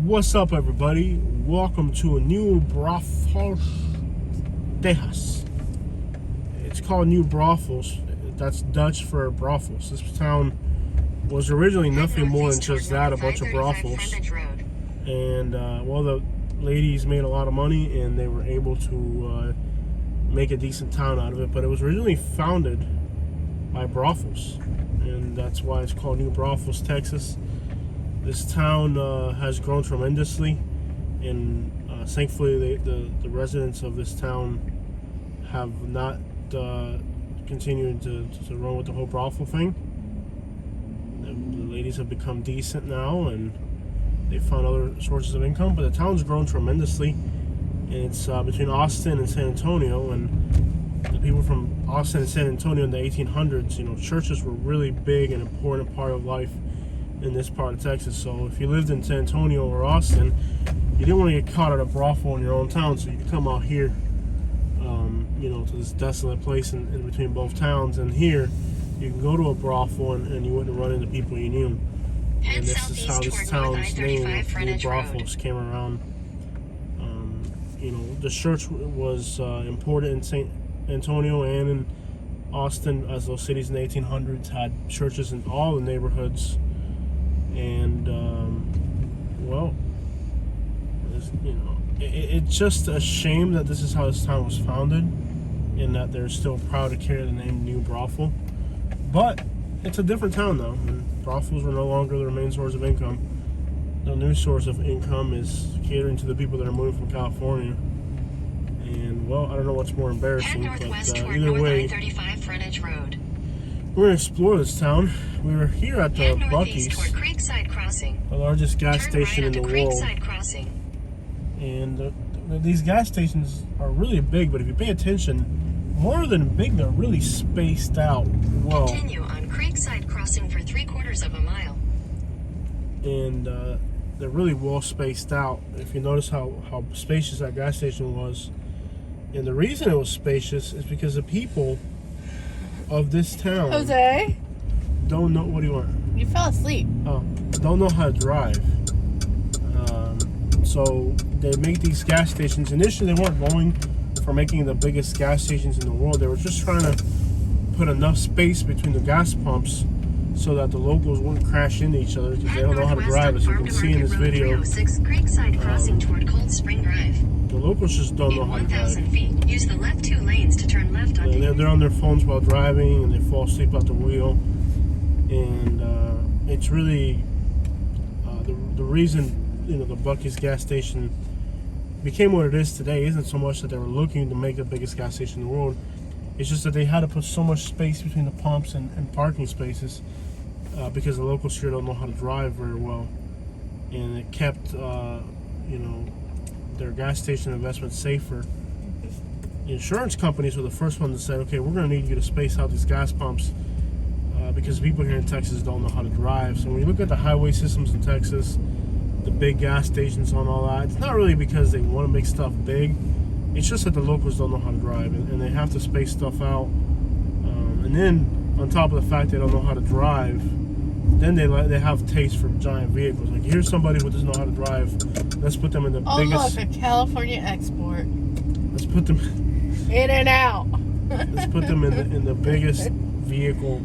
What's up, everybody? Welcome to a new Braunfels, Texas. It's called New Braunfels. That's Dutch for brothels. This town was originally nothing more than just that, a bunch of brothels. And, well, the ladies made a lot of money and they were able to make a decent town out of it. But it was originally founded by brothels. And that's why it's called New Braunfels, Texas. This town has grown tremendously, and thankfully the residents of this town have not continued to run with the whole brothel thing. The ladies have become decent now, and they found other sources of income, but the town's grown tremendously. And it's between Austin and San Antonio, and the people from Austin and San Antonio in the 1800s, you know, churches were really big and important part of life in this part of Texas. So if you lived in San Antonio or Austin, you didn't want to get caught at a brothel in your own town, so you could come out here, you know, to this desolate place in between both towns. And here, you can go to a brothel and you wouldn't run into people you knew. And this is how this town's name, New Braunfels, came around. You know, the church was important in San Antonio and in Austin, as those cities in the 1800s had churches in all the neighborhoods. And well, you know, it's just a shame that this is how this town was founded, and that they're still proud to carry the name New Braunfels. But it's a different town now, and brothels are no longer the main source of income. The new source of income is catering to the people that are moving from California. And well, I don't know what's more embarrassing, but either way, we're going to explore this town. We were here at the Buc-ee's, the largest gas station in the world. And these gas stations are really big, but if you pay attention, more than big, they're really spaced out well. Continue on Creekside Crossing for 3/4 of a mile. And they're really well spaced out. If you notice how spacious that gas station was. And the reason it was spacious is because the people of this town, Jose, don't know. What do you want? you fell asleep. Oh, don't know how to drive. So they make these gas stations. Initially, they weren't going for making the biggest gas stations in the world. They were just trying to put enough space between the gas pumps so that the locals wouldn't crash into each other, because they don't know how to drive. As you can see in this video, the locals just don't know how to drive. Use the left 2 lanes to turn left on They're on their phones while driving, and they fall asleep at the wheel. And it's really the reason, you know, the Buc-ee's gas station became what it is today isn't so much that they were looking to make the biggest gas station in the world. It's just that they had to put so much space between the pumps and parking spaces because the locals here don't know how to drive very well. And it kept, you know, their gas station investment safer. The insurance companies were the first ones to say, okay, we're going to need you to space out these gas pumps because people here in Texas don't know how to drive. So when you look at the highway systems in Texas, the big gas stations and all that, it's not really because they want to make stuff big. It's just that the locals don't know how to drive, and they have to space stuff out. And then, on top of the fact they don't know how to drive, then they have taste for giant vehicles. Like, here's somebody who doesn't know how to drive. Let's put them in the biggest. Oh, look, a California export. Let's put them in and out. Let's put them in the biggest vehicle.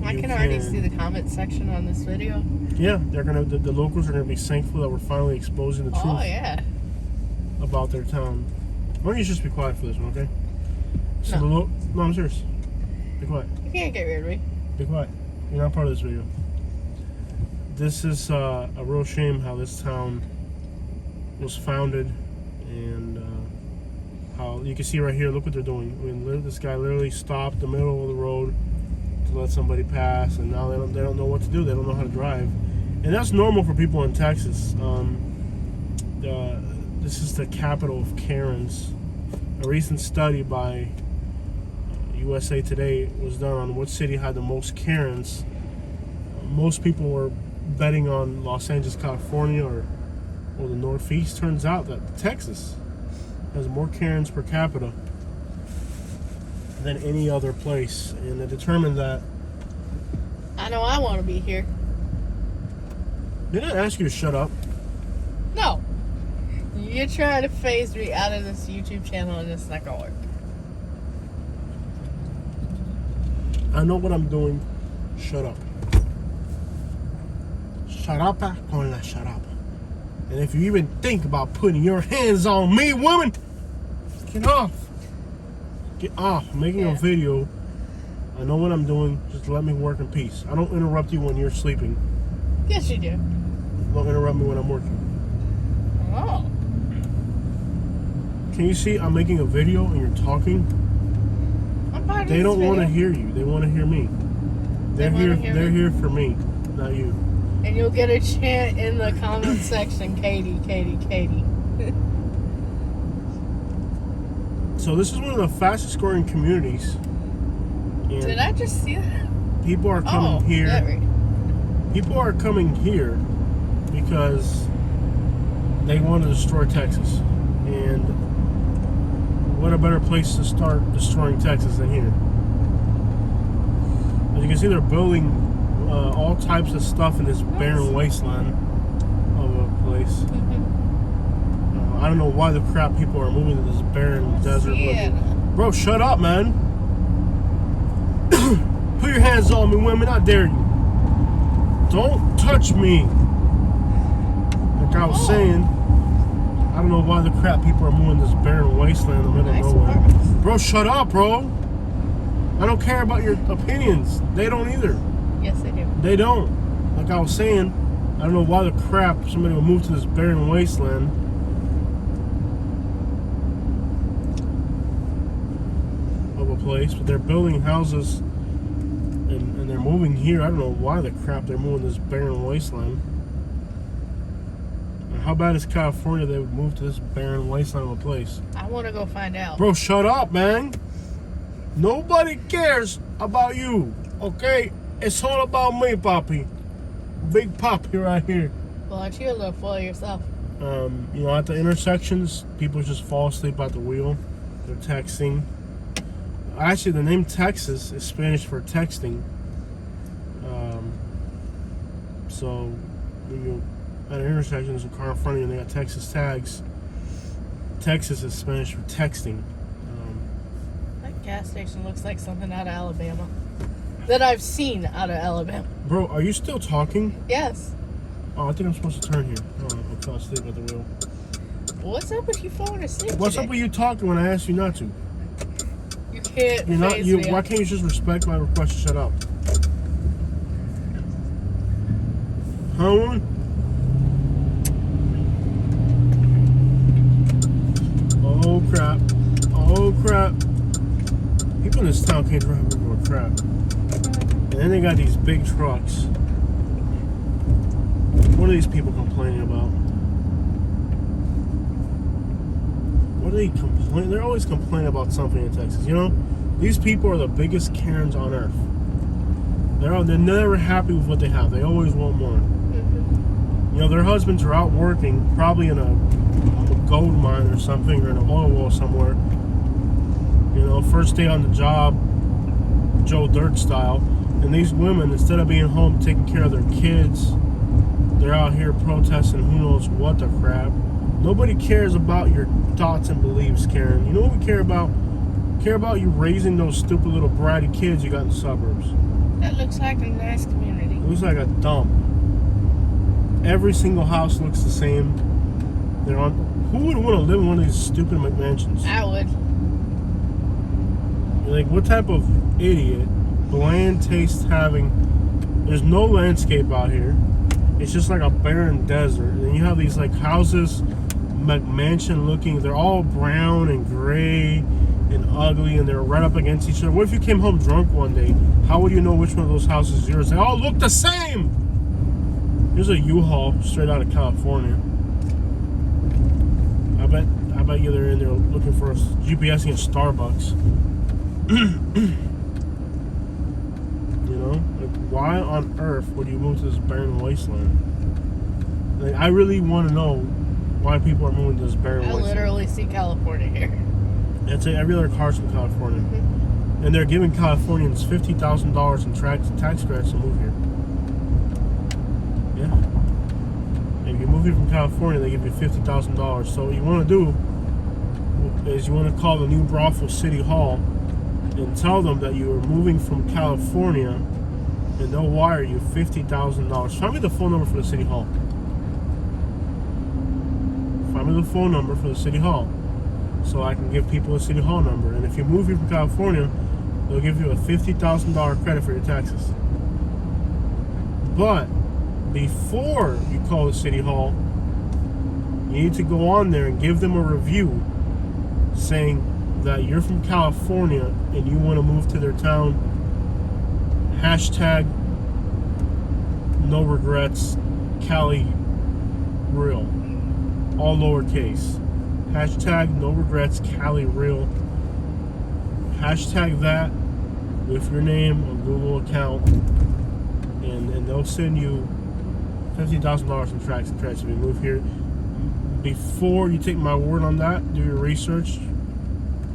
I can already see the comment section on this video. Yeah, the locals are gonna be thankful that we're finally exposing the truth. Oh yeah. About their town. Why don't you just be quiet for this one, okay? So No. No, I'm serious. Be quiet. You can't get rid of me. Be quiet. You're not part of this video. This is a real shame how this town was founded, and how you can see right here. Look what they're doing. I mean, this guy literally stopped the middle of the road to let somebody pass, and now they don't know what to do. They don't know how to drive, and that's normal for people in Texas. This is the capital of Karens. A recent study by USA Today was done on what city had the most Karens. Most people were betting on Los Angeles, California, or the Northeast. Turns out that Texas has more Karens per capita than any other place, and they determined that. I know I want to be here. Didn't I ask you to shut up? No. You're trying to phase me out of this YouTube channel and it's not gonna work. I know what I'm doing. Shut up. Sharapa con la sharapa. And if you even think about putting your hands on me, woman, get off. Get off. I'm making a video. I know what I'm doing. Just let me work in peace. I don't interrupt you when you're sleeping. Yes, you do. Don't interrupt me when I'm working. Oh. Can you see I'm making a video and you're talking? I'm part of They this don't want to video. hear you. They want to hear me. They wanna hear They're me. here for me, not you. And you'll get a chant in the comment section, Katie, Katie, Katie. So this is one of the fastest growing communities. And Did I just see that? people are coming here. There People are coming here because they want to destroy Texas. And what a better place to start destroying Texas than here. As you can see, they're building all types of stuff in this barren wasteland of a place. I don't know why the crap people are moving to this barren desert. Bro, shut up, man. Put your hands on me, women. I dare you. Don't touch me. Like I was saying, I don't know why the crap people are moving this barren wasteland in the middle of nowhere. Bro, shut up, bro. I don't care about your opinions. They don't either. Yes, they do. They don't. Like I was saying, I don't know why the crap somebody would move to this barren wasteland. Of a place, but they're building houses and they're moving here. I don't know why the crap they're moving this barren wasteland. And how bad is California they would move to this barren wasteland of a place? I want to go find out. Bro, shut up, man. Nobody cares about you, okay? It's all about me, Poppy. Big Poppy right here. Well, aren't you a little full of yourself? You know, at the intersections, people just fall asleep at the wheel. They're texting. Actually, the name Texas is Spanish for texting. So, when you're at intersections in California and they got Texas tags, Texas is Spanish for texting. That gas station looks like something out of Alabama. That I've seen out of Alabama. Bro, are you still talking? Yes. Oh, I think I'm supposed to turn here. Oh, I fell asleep at the wheel. What's up with you falling asleep What's today? up with you talking when I asked you not to? You can't You're not. phase You. me Why out. can't you just respect my request to shut up? Huh, woman? Oh crap! Oh crap! People in this town can't drive over crap. And then they got these big trucks. What are these people complaining about? What are they complaining? They're always complaining about something in Texas. You know, these people are the biggest Karens on earth. They're never happy with what they have. They always want more. You know, their husbands are out working, probably in a gold mine or something, or in an oil well somewhere. You know, first day on the job, Joe Dirt style. And these women, instead of being home taking care of their kids, they're out here protesting who knows what the crap. Nobody cares about your thoughts and beliefs, Karen. You know what we care about? Care about you raising those stupid little bratty kids you got in the suburbs. That looks like a nice community. It looks like a dump. Every single house looks the same. They're on. Who would want to live in one of these stupid McMansions? I would. Like, what type of idiot, bland taste having? There's no landscape out here. It's just like a barren desert. And you have these like houses, McMansion looking. They're all brown and gray and ugly, and they're right up against each other. What if you came home drunk one day? How would you know which one of those houses is yours? They all look the same. Here's a U-Haul straight out of California. I bet you they're in there looking for us, GPSing at Starbucks. You know, like, why on earth would you move to this barren wasteland? Like, I really want to know why people are moving to this barren I wasteland. literally see California here. I'd say every other car's from California. And they're giving Californians $50,000 in tax credits to move here. Yeah. If you move move here from California, they give you $50,000. So what you want to do is you want to call the New Braunfels City Hall and tell them that you are moving from California, and they'll wire you $50,000. Find me the phone number for the City Hall. Find me the phone number for the City Hall, so I can give people a City Hall number. And if you move here from California, they'll give you a $50,000 credit for your taxes. But before you call the City Hall, you need to go on there and give them a review saying that you're from California and you want to move to their town. Hashtag no regrets Cali real, all lowercase. Hashtag no regrets Cali real. Hashtag that with your name, a Google account, and they'll send you $50,000 in tax credits if you move here. Before you take my word on that, do your research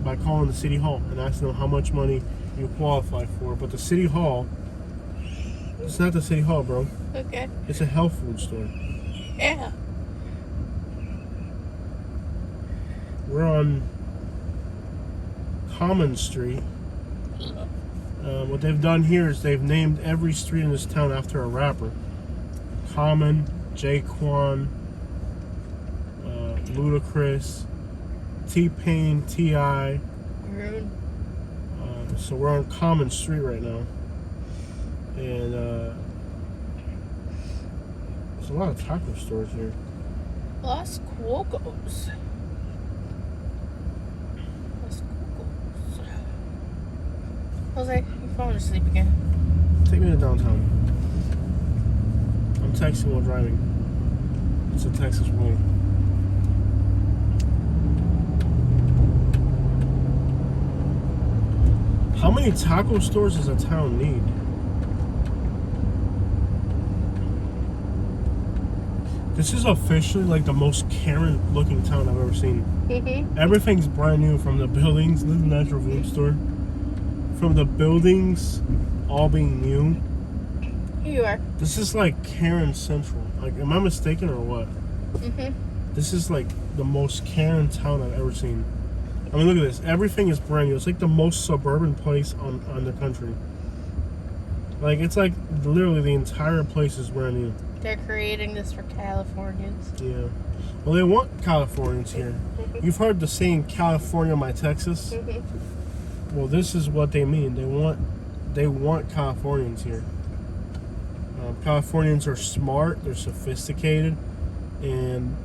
by calling the City Hall and asking them how much money you qualify for. But the City Hall, it's not the City Hall, bro. Okay. It's a health food store. Yeah. We're on Common Street. What they've done here is they've named every street in this town after a rapper. Common, Jaquan, Ludacris, T-Pain, T.I. Rude. So we're on Common Street right now. And there's a lot of taco stores here. Las Cuocos. Jose, you're falling asleep again. Take me to downtown. I'm texting while driving. It's a Texas way. How many taco stores does a town need? This is officially like the most Karen looking town I've ever seen. Everything's brand new, from the buildings. This is a natural food store. From the buildings all being new. Here you are. This is like Karen Central. Like, am I mistaken or what? This is like the most Karen town I've ever seen. I mean, look at this. Everything is brand new. It's like the most suburban place on the country. Like, it's like literally the entire place is brand new. They're creating this for Californians. Yeah. Well, they want Californians here. You've heard the saying, California, my Texas? Well, this is what they mean. They want Californians here. Californians are smart. They're sophisticated. And,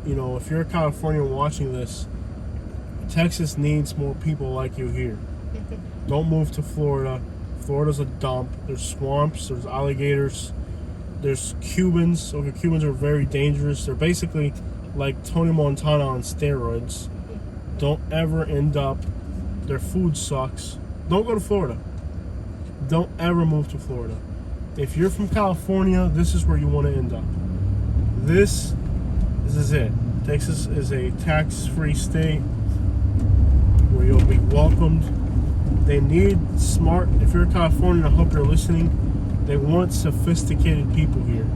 you know, if you're a Californian watching this, Texas needs more people like you here. Don't move to Florida. Florida's a dump. There's swamps. There's alligators. There's Cubans. Okay, Cubans are very dangerous. They're basically like Tony Montana on steroids. Don't ever end up. Their food sucks. Don't go to Florida. Don't ever move to Florida. If you're from California, this is where you want to end up. This is it. Texas is a tax-free state where you'll be welcomed. They need smart, if you're a Californian, I hope you're listening, they want sophisticated people here.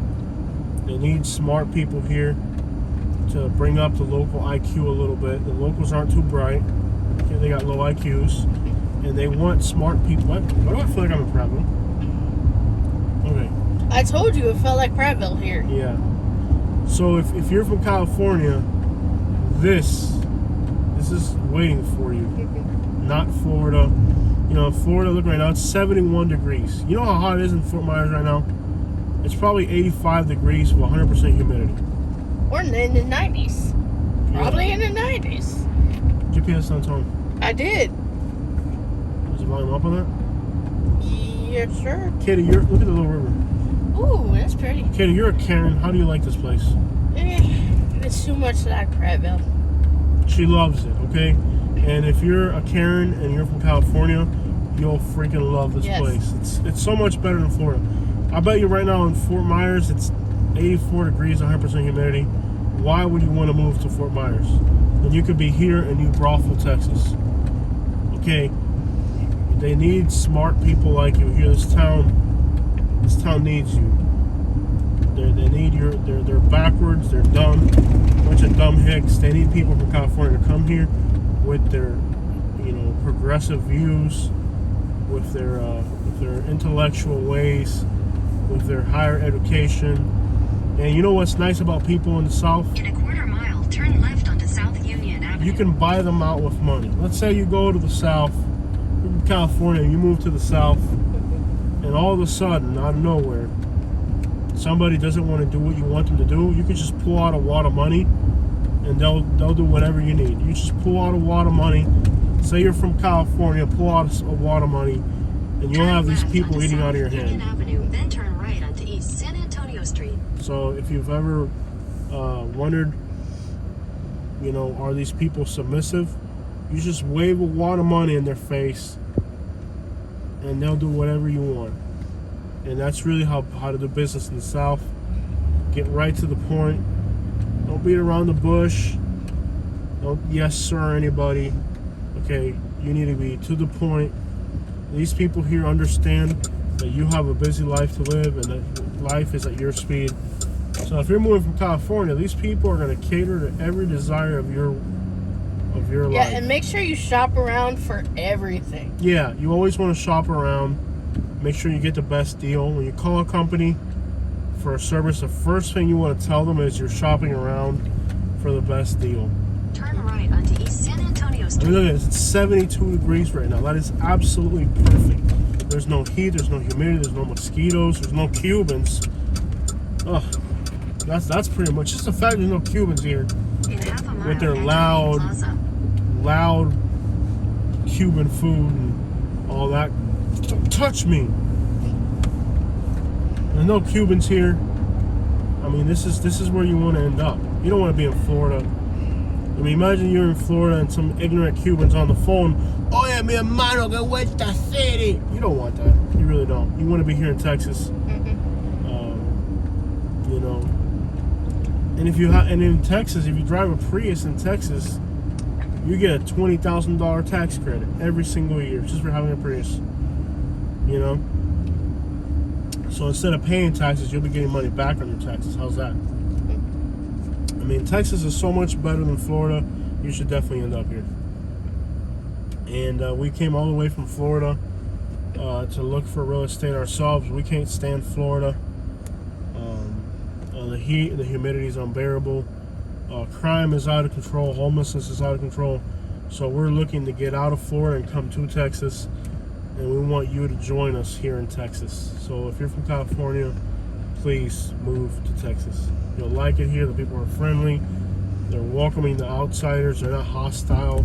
They need smart people here to bring up the local IQ a little bit. The locals aren't too bright. Okay, they got low IQs. And they want smart people. Why do I feel like I'm in Prattville? Okay. I told you it felt like Prattville here. Yeah. So if you're from California, this is waiting for you. Not Florida. You know, Florida, look right now, it's 71 degrees. You know how hot it is in Fort Myers right now? It's probably 85 degrees with 100% humidity. We're in the 90s. Probably in the 90s. GPS on tone. I did. Is the volume up on that? Yes, sir. Katie, look at the little river. Ooh, that's pretty. Katie, you're a Karen. How do you like this place? It's too much like Prattville. She loves it, okay? And if you're a Karen and you're from California, you'll freaking love this place. It's so much better than Florida. I bet you right now in Fort Myers, it's 84 degrees, 100% humidity. Why would you want to move to Fort Myers? And you could be here in New Braunfels, Texas. Okay? They need smart people like you here. This town needs you. They need they're backwards. They're dumb. Bunch of dumb hicks. They need people from California to come here with their, progressive views, with their intellectual ways, with their higher education. And you know what's nice about people in the South? In a quarter mile, turn left onto South Union Avenue. You can buy them out with money. Let's say you go to the South, you're from California, you move to the South, and all of a sudden, out of nowhere, somebody doesn't want to do what you want them to do. You can just pull out a wad of money, and they'll do whatever you need. You just pull out a wad of money. Say you're from California, pull out a wad of money, and you'll have these people eating out of your hand. Avenue, then turn right onto East San Antonio Street. So if you've ever wondered, are these people submissive? You just wave a wad of money in their face, and they'll do whatever you want. And that's really how to do business in the South. Get right to the point. Don't beat around the bush. Don't yes sir anybody. Okay, you need to be to the point. These people here understand that you have a busy life to live and that life is at your speed. So if you're moving from California, these people are going to cater to every desire of your life. Yeah, and make sure you shop around for everything. Yeah, you always want to shop around. Make sure you get the best deal. When you call a company for a service, the first thing you want to tell them is you're shopping around for the best deal. Turn right onto East San Antonio Street. I mean, look at this. It's 72 degrees right now. That is absolutely perfect. There's no heat. There's no humidity. There's no mosquitoes. There's no Cubans. Ugh. That's pretty much just the fact there's no Cubans here In half a mile, with their enter loud Cuban food and all that. Don't touch me. There's no Cubans here. I mean, this is where you want to end up. You don't want to be in Florida. I mean, imagine you're in Florida and some ignorant Cubans on the phone. Oye, mi hermano, que vuelta city. You don't want that. You really don't. You want to be here in Texas. And in Texas, if you drive a Prius in Texas, you get a $20,000 tax credit every single year just for having a Prius. So instead of paying taxes, you'll be getting money back on your taxes. How's that? I mean, Texas is so much better than Florida. You should definitely end up here. And we came all the way from Florida to look for real estate ourselves. We can't stand Florida. The heat and the humidity is unbearable. Crime is out of control. Homelessness is out of control. So we're looking to get out of Florida and come to Texas. And we want you to join us here in Texas. So if you're from California, please move to Texas. You'll like it here. The people are friendly. They're welcoming the outsiders. They're not hostile.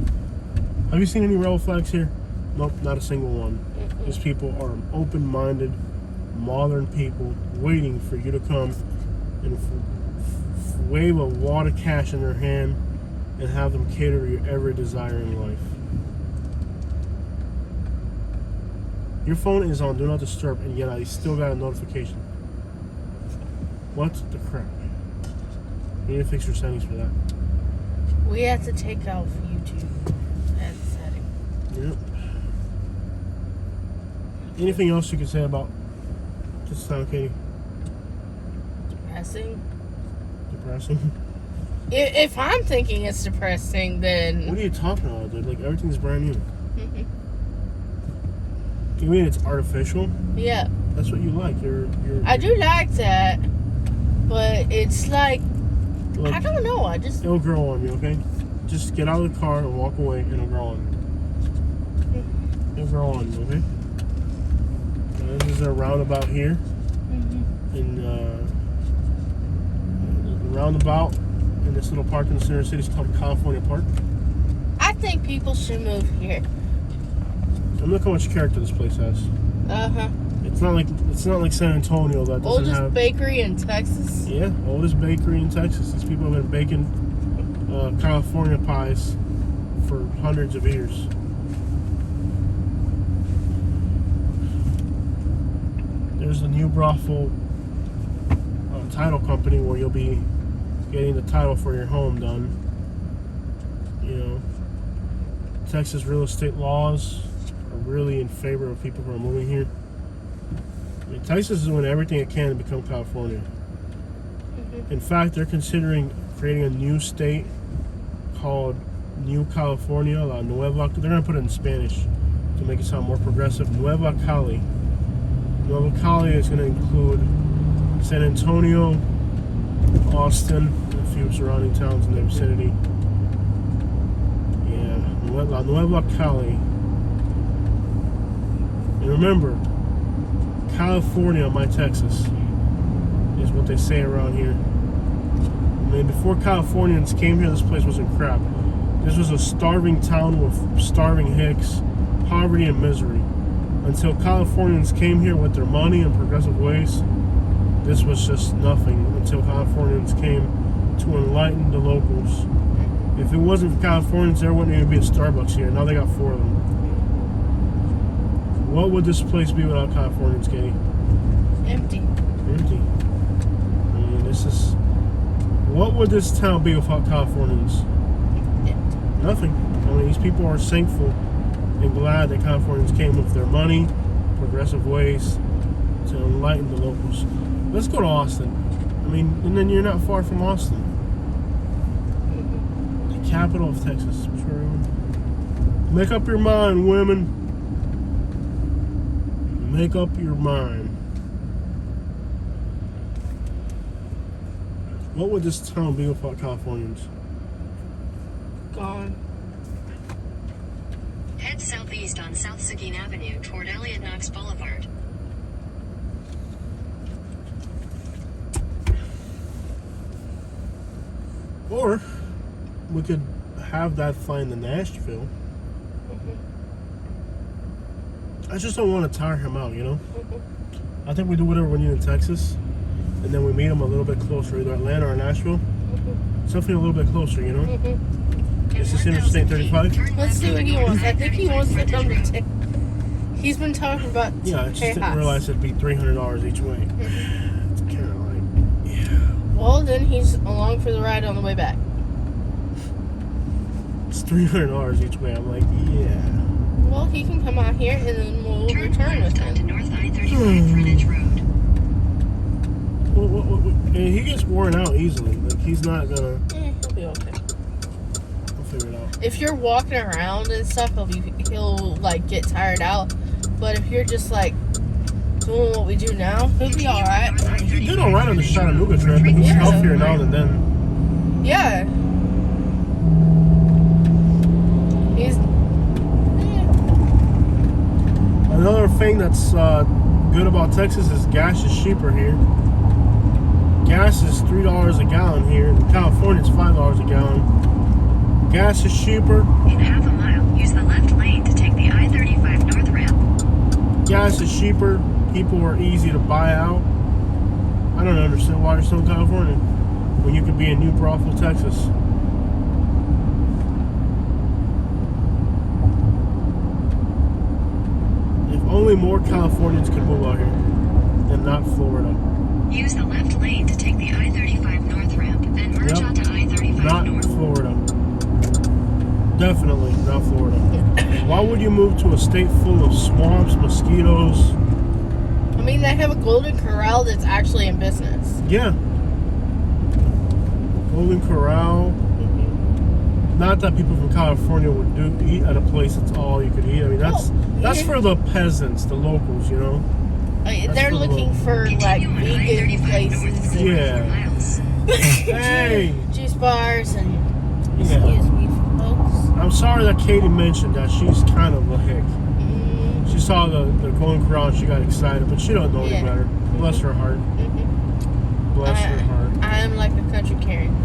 Have you seen any rebel flags here? Nope, not a single one. These people are open-minded, modern people waiting for you to come and wave a wad of cash in their hand and have them cater to your every desire in life. Your phone is on Do Not Disturb, and yet I still got a notification. What the crap? You need to fix your settings for that. We have to take off YouTube as a setting. Yep. Anything else you can say about this town, Katie? Depressing? If I'm thinking it's depressing, then... What are you talking about, dude? Like, everything's brand new. You mean it's artificial? Yeah. That's what you like. I do like that, but it's like... Look, I don't know. It'll grow on you, okay? Just get out of the car and walk away, and it'll grow on you. It'll grow on you, okay? This is a roundabout here. And the roundabout in this little park in the center of the city is called California Park. I think people should move here. And look how much character this place has. It's not like San Antonio that doesn't have... Oldest bakery in Texas. Yeah, oldest bakery in Texas. These people have been baking California pies for hundreds of years. There's a new brothel title company where you'll be getting the title for your home done. Texas real estate laws are really in favor of people who are moving here. I mean, Texas is doing everything it can to become California. In fact, they're considering creating a new state called New California, La Nueva. They're going to put it in Spanish to make it sound more progressive. Nueva Cali. Nueva Cali is going to include San Antonio, Austin, and a few surrounding towns in the vicinity. Yeah, La Nueva Cali. And remember, California, my Texas, is what they say around here. I mean, before Californians came here, this place wasn't crap. This was a starving town with starving hicks, poverty and misery. Until Californians came here with their money and progressive ways, this was just nothing until Californians came to enlighten the locals. If it wasn't for Californians, there wouldn't even be a Starbucks here. Now they got 4 of them. What would this place be without Californians, Katie? Empty. Empty. I mean, this is... What would this town be without Californians? Empty. Nothing. I mean, these people are thankful and glad that Californians came with their money, progressive ways to enlighten the locals. Let's go to Austin. I mean, and then you're not far from Austin. The capital of Texas. Make up your mind, women. Make up your mind. What would this town be without Californians? Gone. Head southeast on South Seguin Avenue toward Elliott Knox Boulevard. Or we could have that fly into Nashville. I just don't want to tire him out, you know? I think we do whatever we need in Texas, and then we meet him a little bit closer, either Atlanta or Nashville. Something a little bit closer, you know? Is this Interstate 35? Let's see what he wants. I think he wants to come to Texas. He's been talking about Yeah, I just didn't Tejas. realize it'd be $300 each way. It's kind of like, yeah. Well, then he's along for the ride on the way back. It's $300 each way. I'm like, yeah. Well, he can come out here and then we'll Turn return with left onto him. North I-35 Frontage Road. And he gets worn out easily. Like, he's not gonna... He'll be okay. I'll figure it out. If you're walking around and stuff, he'll like get tired out. But if you're just like doing what we do now, he'll be all right. He did all right on the Chattanooga trip, and he's Yeah. healthier now than then. Yeah. He's. Another thing that's good about Texas is gas is cheaper here. Gas is $3 a gallon here. In California, it's $5 a gallon. Gas is cheaper. In half a mile, use the left lane to take the I-35 north ramp. Gas is cheaper. People are easy to buy out. I don't understand why you're still in California when you could be in New Braunfels, Texas. If only more Californians could move out here and not Florida. Use the left lane to take the I-35 north ramp, then merge Yep. onto I-35 Not north. Florida. Definitely not Florida. Why would you move to a state full of swamps, mosquitoes? I mean, they have a Golden Corral that's actually in business. Yeah. Golden Corral. Not that people from California would eat at a place that's all you could eat. I mean, that's yeah. for the peasants, the locals, you know. They're for the looking locals. for like Continue on vegan I-35 north places for and Yeah. 4 miles. Hey! juice bars and Yeah. excuse me, folks. I'm sorry that Katie mentioned that she's kind of a hick. Mm, She saw the Golden Corral and she got excited, but she don't know any Yeah. better. Bless her heart. mhm. Bless her heart. I am like a country Karen.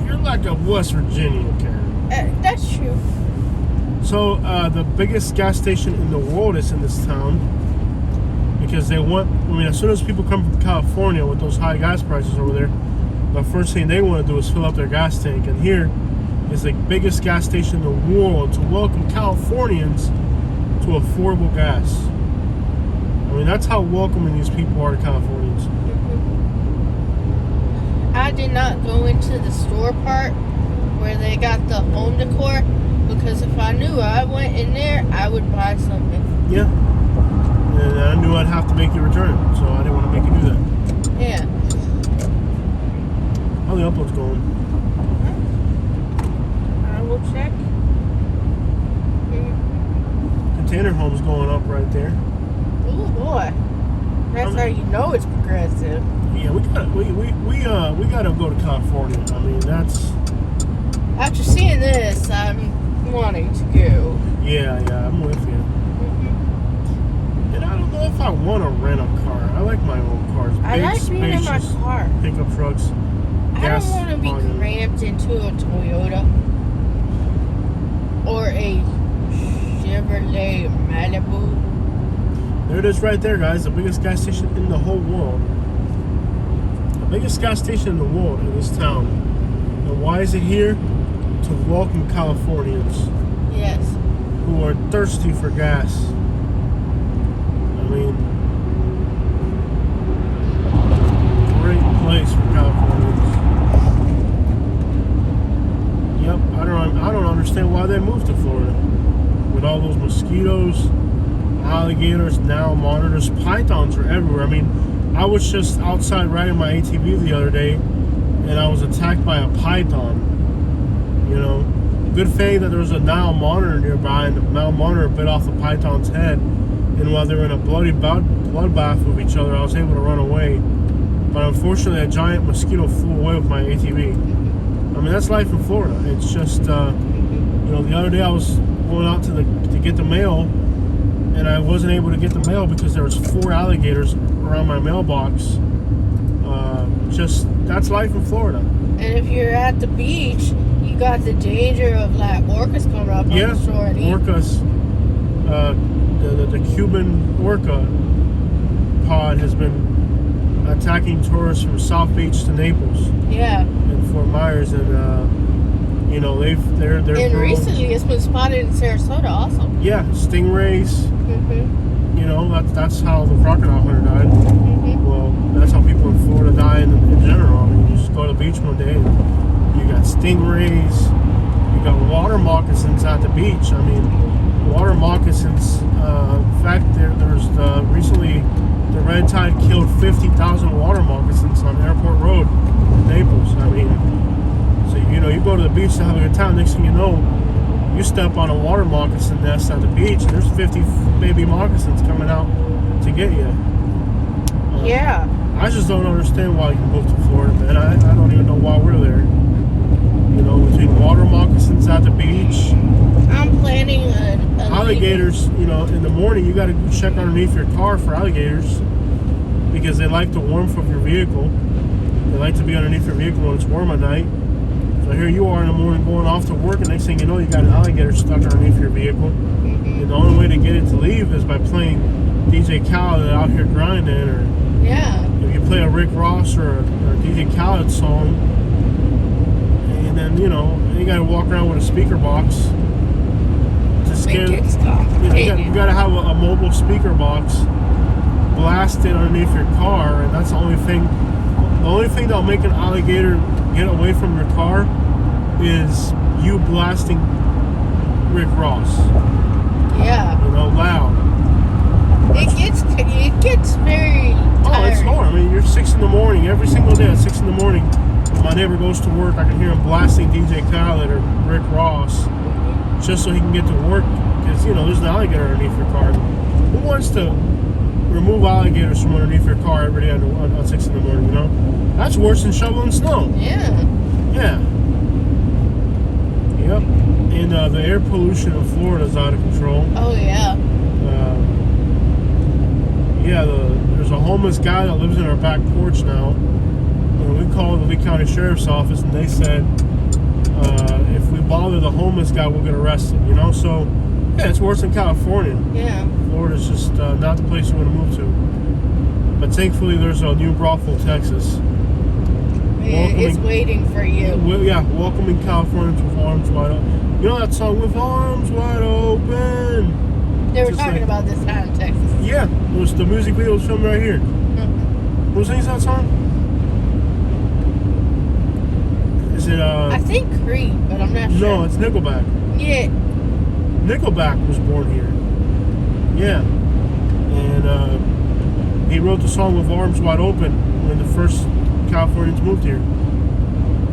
You're like a West Virginia Karen. That's true. So the biggest gas station in the world is in this town because they want. I mean, as soon as people come from California with those high gas prices over there, the first thing they want to do is fill up their gas tank. And here is the biggest gas station in the world to welcome Californians to affordable gas. I mean, that's how welcoming these people are to Californians. I did not go into the store part where they got the home decor because if I knew I went in there, I would buy something. Yeah. And I knew I'd have to make you return it, so I didn't want to make you do that. Yeah. How the upload's going? I will check. Container home's going up right there. Ooh boy. That's how you know it's progressive. Yeah, we gotta go to California. I mean, that's. After seeing this, I'm wanting to go. Yeah, I'm with you. And I don't know if I want to rent a car. I like my own cars. I Big, like being in my spacious car. pickup trucks. I don't want to be cramped into a Toyota or a Chevrolet Malibu. There it is right there, guys. The biggest gas station in the whole world. The biggest gas station in the world in this town. And why is it here? To welcome Californians Yes. who are thirsty for gas. I mean, great place for Californians. Yep, I don't understand why they moved to Florida. With all those mosquitoes, alligators, now monitors, pythons are everywhere. I mean, I was just outside riding my ATV the other day, and I was attacked by a python. You know, good thing that there was a Nile monitor nearby, and the Nile monitor bit off the python's head. And while they were in a bloody bloodbath with each other, I was able to run away. But unfortunately, a giant mosquito flew away with my ATV. I mean, that's life in Florida. It's just, you know, the other day I was going out to get the mail, and I wasn't able to get the mail because there was 4 alligators around my mailbox. That's life in Florida. And if you're at the beach, you got the danger of like orcas coming up on the shore and eat. Orcas. The Cuban orca pod has been attacking tourists from South Beach to Naples. Yeah. And Fort Myers, and you know they're. And recently, it's been spotted in Sarasota also. Yeah, stingrays. Mm-hmm. You know that's how the crocodile hunter died. Mm-hmm. Well, that's how people in Florida die in general. I mean, you just go to the beach one day, and you got stingrays, you got water moccasins at the beach. I mean, water moccasins. In fact, there's recently the red tide killed 50,000 water moccasins on Airport Road in Naples. I mean, so you know, you go to the beach to have a good time. Next thing you know, you step on a water moccasin nest at the beach, and there's 50 baby moccasins coming out to get you. Yeah. I just don't understand why you moved to Florida, man. I don't even know why we're there. You know, between water moccasins at the beach. I'm planning a alligators, you know, in the morning you got to check underneath your car for alligators because they like the warmth of your vehicle. They like to be underneath your vehicle when it's warm at night. So here you are in the morning going off to work, and next thing you know, you got an alligator stuck underneath your vehicle. Mm-hmm. And the only way to get it to leave is by playing DJ Khaled out here grinding, or if you play a Rick Ross or a DJ Khaled song, and then you know you got to walk around with a speaker box. You got to have a mobile speaker box blasted underneath your car, and that's the only thing. The only thing that'll make an alligator get away from your car is you blasting Rick Ross. Yeah. You know, loud. It gets very tiring. Oh, it's hard. I mean, you're 6 in the morning every single day at 6 in the morning. When my neighbor goes to work, I can hear him blasting DJ Khaled or Rick Ross. Just so he can get to work, because you know there's an alligator underneath your car. Who wants to remove alligators from underneath your car every day on 6 in the morning? You know, that's worse than shoveling snow. Yeah. Yep. And the air pollution in Florida is out of control. Oh yeah. There's a homeless guy that lives in our back porch now. And we called the Lee County Sheriff's Office, and they said, if we bother the homeless guy, we'll get arrested, you know? So, yeah, it's worse than California. Yeah. Florida's just not the place you want to move to. But thankfully, there's a new Braunfels, Texas. It's waiting for you. Welcoming Californians with arms wide open. You know that song, With Arms Wide Open? They were talking about this out in Texas. Yeah, it was the music video was filmed right here. Mm-hmm. Who sings that song? Is it I think Creed, but I'm not sure. No, it's Nickelback. Yeah. Nickelback was born here. Yeah. And He wrote the song with arms wide open when the first Californians moved here.